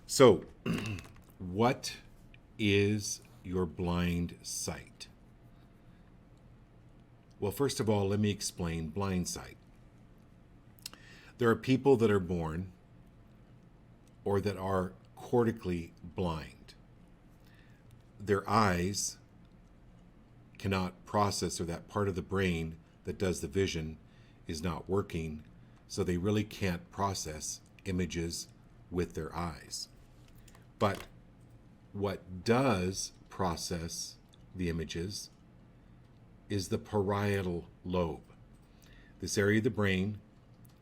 So, what is your blind sight? Well, first of all, let me explain blind sight. There are people that are born or that are cortically blind. Their eyes cannot process, or that part of the brain that does the vision is not working, so they really can't process images with their eyes. But what does process the images is the parietal lobe, this area of the brain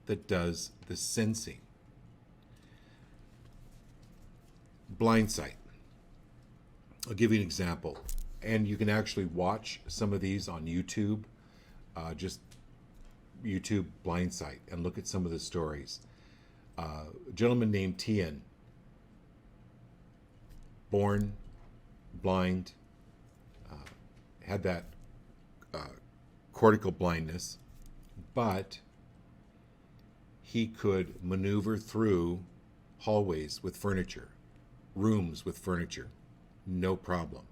that does the sensing. Blind sight. I'll give you an example. And you can actually watch some of these on YouTube. Just YouTube blind sight and look at some of the stories. A gentleman named Tien, born blind, had that cortical blindness, but he could maneuver through hallways with furniture, rooms with furniture, no problem.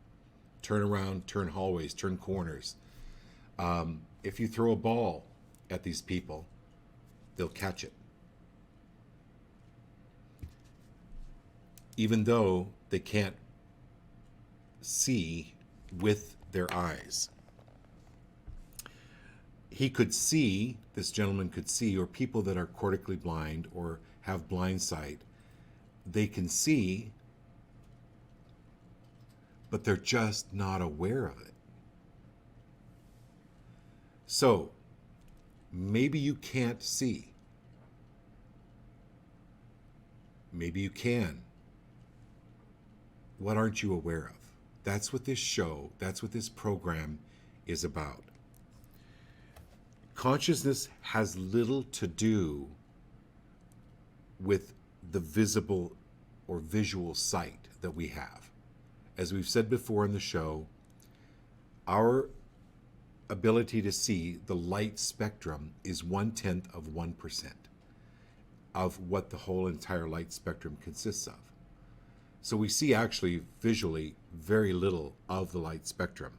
Turn around, turn hallways, turn corners. If you throw a ball at these people, they'll catch it. Even though they can't see with their eyes. He could see, this gentleman could see, or people that are cortically blind or have blind sight, they can see, but they're just not aware of it. So, maybe you can't see. Maybe you can. What aren't you aware of? That's what this show, that's what this program is about. Consciousness has little to do with the visible or visual sight that we have. As we've said before in the show, our ability to see the light spectrum is 1/10 of 1% of what the whole entire light spectrum consists of. So we see actually visually very little of the light spectrum.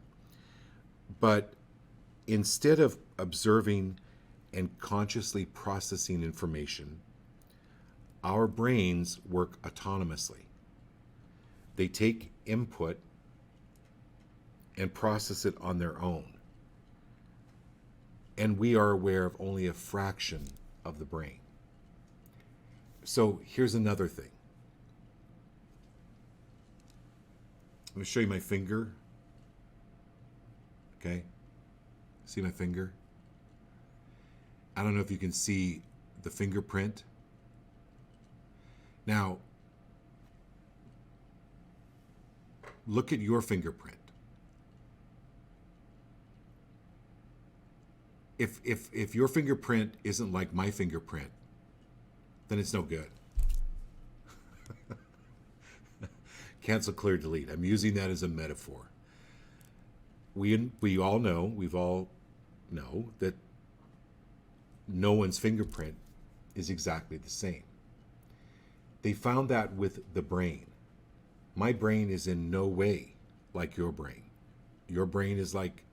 But instead of observing and consciously processing information, our brains work autonomously. They take input and process it on their own. And we are aware of only a fraction of the brain. So here's another thing. I'm going to show you my finger. Okay? See my finger? I don't know if you can see the fingerprint. Now, look at your fingerprint. If your fingerprint isn't like my fingerprint, then it's no good. Cancel, clear, delete. I'm using that as a metaphor. We all know, we've all know that no one's fingerprint is exactly the same. They found that with the brain. My brain is in no way like your brain. Your brain is like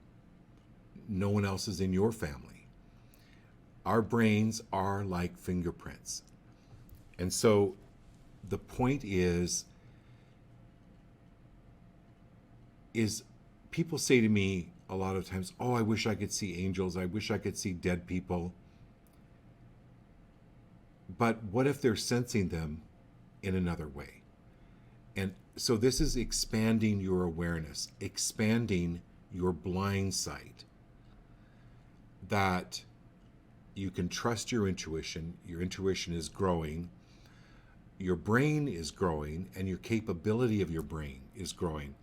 no one else is in your family. Our brains are like fingerprints. And so the point is people say to me a lot of times, oh, I wish I could see angels. I wish I could see dead people. But what if they're sensing them in another way? And so this is expanding your awareness, expanding your blind sight, that you can trust your intuition. Your intuition is growing. Your brain is growing, and your capability of your brain is growing.